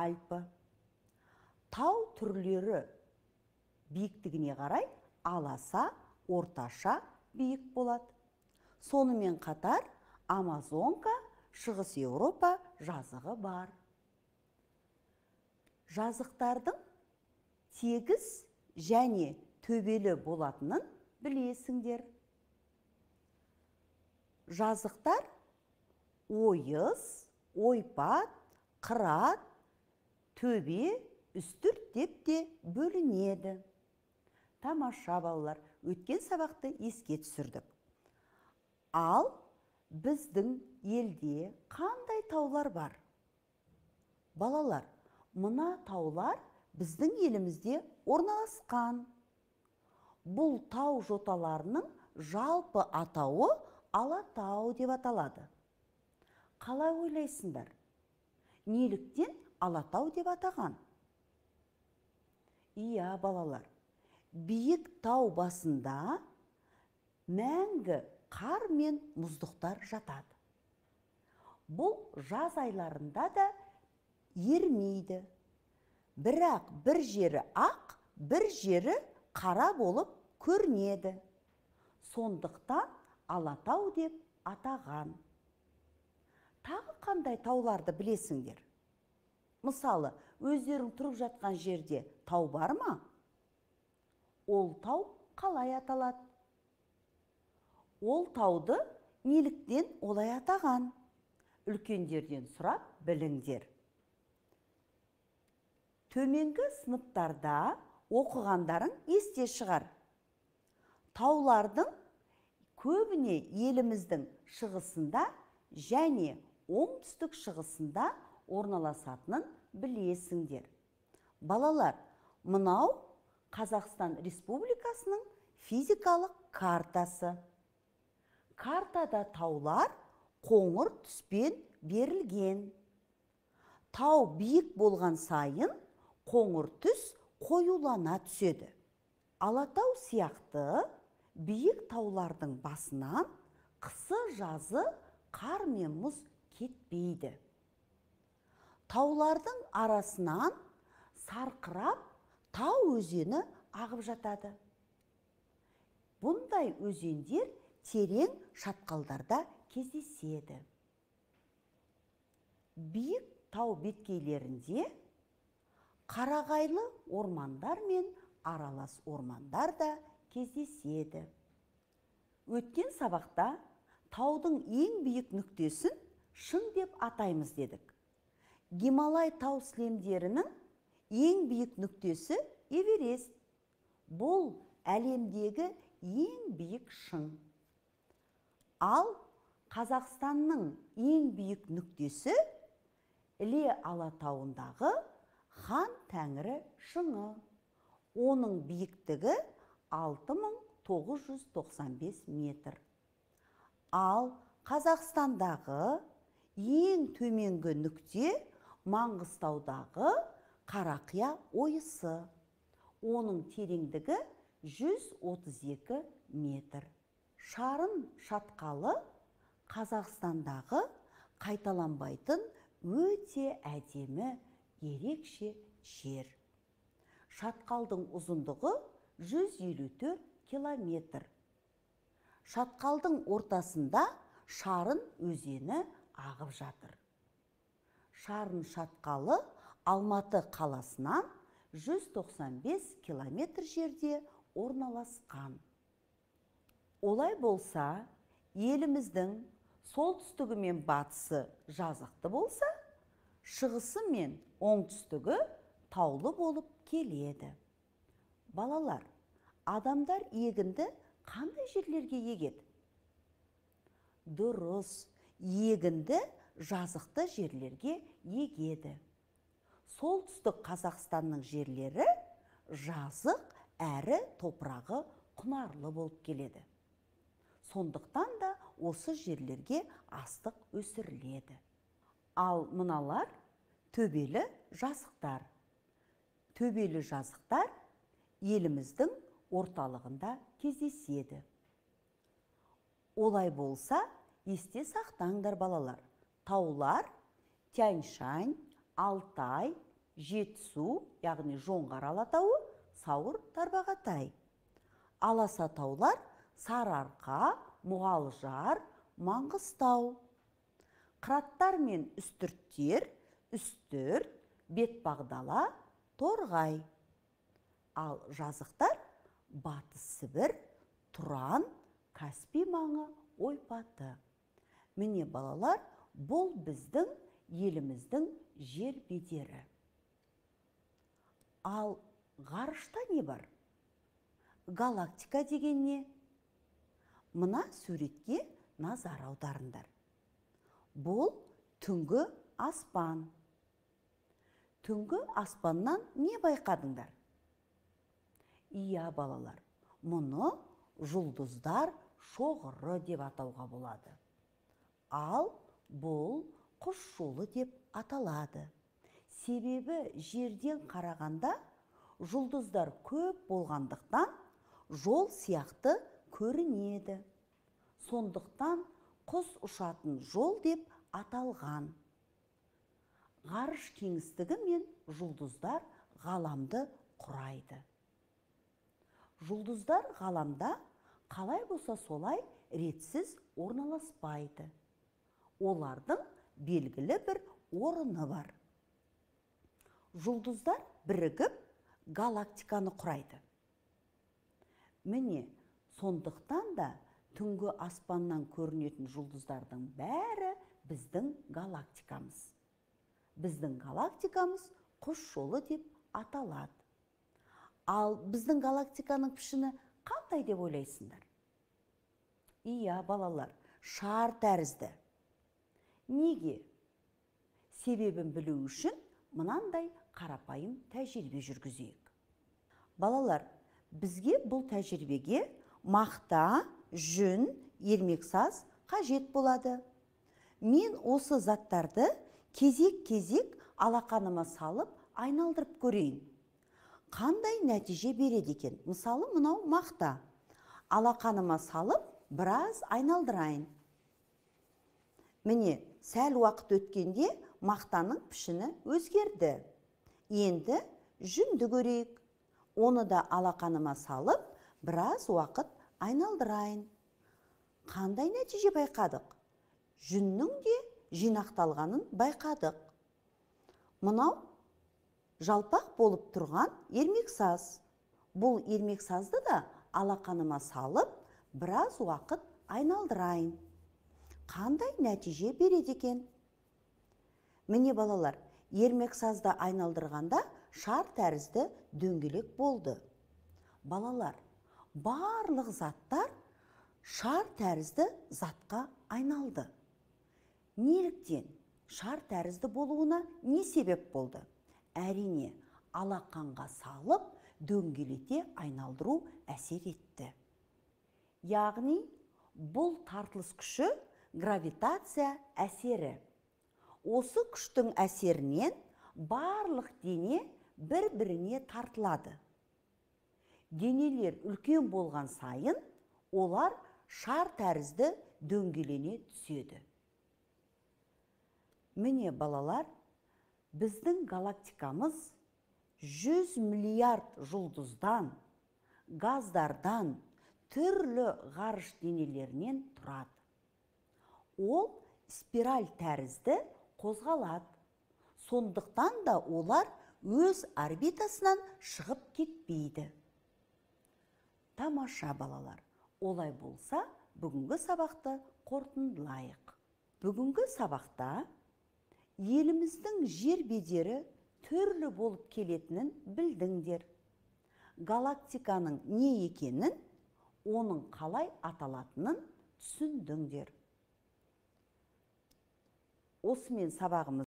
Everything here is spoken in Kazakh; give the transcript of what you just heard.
Альпі. Тау түрлері биіктігіне қарай аласа, орташа биік болады. Сонымен қатар Амазонка, Шығыс Еуропа жазығы бар. Жазықтардың тегіс және төбелі болатынын білесіңдер. Жазықтар ойыз, ойпат, қырат, төбе, үстірт деп те бөлінеді. Тамаша балалар, өткен сабақты еске түсірдік. Ал біздің елде қандай таулар бар? Балалар, мына таулар біздің елімізде орналасқан. Бұл тау жоталарының жалпы атауы Алатау деп аталады. Қалай ойлайсыңдар? Неліктен Алатау деп атаған? Иә, балалар, биік тау басында мәңгі қар мен мұздықтар жатады. Бұл жаз айларында да ермейді. Бірақ бір жері ақ, бір жері қара болып көрінеді. Сондықтан Алатау деп атаған. Тағы қандай тауларды білесіңдер? Мысалы, өздерің тұрып жатқан жерде тау бар ма? Ол тау қалай аталады? Ол тауды неліктен олай атаған? Үлкендерден сұрап біліңдер. Төменгі сыныптарда оқығандарың есте шығар. Таулардың көбіне еліміздің шығысында және оңтүстік шығысында орналасатынын білесіңдер. Балалар, мынау Қазақстан Республикасының физикалық картасы. Картада таулар қоңыр түспен берілген. Тау биік болған сайын қоңыр түс қоюлана түседі. Алатау сияқты биік таулардың басынан қысы жазы қар мен мұз кетпейді. Таулардың арасынан сарқырап тау өзені ағып жатады. Бұндай өзендер терең шатқалдарда кездеседі. Биік тау беткейлерінде қарағайлы ормандар мен аралас ормандар да кездеседі. Өткен сабақта таудың ең биік нүктесін шың деп атаймыз дедік. Гималай тау сілемдерінің ең биік нүктесі Эверест. Бұл әлемдегі ең биік шың. Ал Қазақстанның ең биік нүктесі Іле Алатауындағы Хан Тәңірі шыңы. Оның биіктігі 6995 метр. Ал Қазақстандағы ең төменгі нүкте Маңғыстаудағы Қарақия ойысы. Оның тереңдігі 132 метр. Шарын шатқалы Қазақстандағы қайталанбайтын өте әдемі ерекше жер. Шатқалдың ұзындығы 154 километр. Шатқалдың ортасында Шарын өзені ағып жатыр. Шарын шатқалы Алматы қаласынан 195 километр жерде орналасқан. Олай болса, еліміздің солтүстігі мен батысы жазықты болса, шығысы мен оңтүстігі таулы болып келеді. Балалар, адамдар егінді қандай жерлерге егеді? Дұрыс, егінді жазықты жерлерге егеді. Солтүстік Қазақстанның жерлері жазық әрі топырағы құнарлы болып келеді. Сондықтан да осы жерлерге астық өсіріледі. Ал мыналар төбелі жазықтар. Төбелі жазықтар еліміздің орталығында кездеседі. Олай болса, есте сақтаңдар балалар. Таулар Тянь-Шань, Алтай, Жетісу, яғни Жоңғар Алатауы, Сауыр Тарбағатай. Аласа таулар Сарыарқа, Мұғалжар, Маңғыстау. Қыраттар мен үстірттер, Үстірт, Бетпақдала, Торғай. Ал жазықтар Батыс Сібір, Тұран, Каспий маңы, Ойпаты. Міне балалар, бұл біздің еліміздің жер бедері. Ал ғарышта не бар? Галактика деген не? Мына суретке назар аударыңдар. Бұл түнгі аспан. Түнгі аспаннан не байқадыңдар? Иә балалар, мұны жұлдыздар шоғыры деп атауға болады. Ал бұл құс жолы деп аталады. Себебі жерден қарағанда жұлдыздар көп болғандықтан жол сияқты көрінеді. Сондықтан құс ұшатын жол деп аталған. Ғарыш кеңістігі мен жұлдыздар ғаламды құрайды. Жұлдыздар ғаламда қалай болса солай ретсіз орналаспайды. Олардың белгілі бір орны бар. Жұлдыздар бірігіп галактиканы құрайды. Міне, сондықтан да түнгі аспаннан көрінетін жұлдыздардың бәрі біздің галактикамыз. Біздің галактикамыз құс жолы деп аталады. Ал біздің галактиканың пішіні қандай деп ойлайсыңдар? Иә, балалар, шар тәрізді. Неге? Себебін білу үшін мынандай қарапайым тәжірибе жүргізейік. Балалар, бізге бұл тәжірибеге мақта, жүн, ермексаз қажет болады. Мен осы заттарды кезек-кезек алақаныма салып айналдырып көрейін. Қандай нәтиже береді екен? Мысалы, мынау мақта. Алақаныма салып, біраз айналдырайын. Міне, сәл уақыт өткенде мақтаның пішіні өзгерді. Енді жүнді көрейік. Оны да алақаныма салып, біраз уақыт айналдырайын. Қандай нәтиже байқадық? Жүннің де жинақталғанын байқадық. Мынау жалпақ болып тұрған ермексаз. Бұл ермексазды да алақаныма салып, біраз уақыт айналдырайын. Қандай нәтиже береді екен? Міне балалар, ермексазды айналдырғанда шар тәрізді дөңгелек болды. Балалар, барлық заттар шар тәрізді затқа айналды. Неліктен шар тәрізді болуына не себеп болды? Әрине, алақанға салып, дөңгелете айналдыру әсер етті. Яғни, бұл тартылыс күші гравитация әсері. Осы күштің әсерінен барлық дене бір-біріне тартылады. Денелер үлкен болған сайын, олар шар тәрізді дөңгелене түседі. Міне балалар, біздің галактикамыз 100 миллиард жұлдыздан, газдардан, түрлі ғарыш денелерінен тұрады. Ол спираль тәрізді қозғалады. Сондықтан да олар өз орбитасынан шығып кетпейді. Тамаша балалар. Олай болса, бүгінгі сабақты қорытындылайық. Бүгінгі сабақта еліміздің жер бедері түрлі болып келетінін білдіңдер. Галактиканың не екенін, оның қалай аталатынын түсіндіңдер. Осымен сабағымыз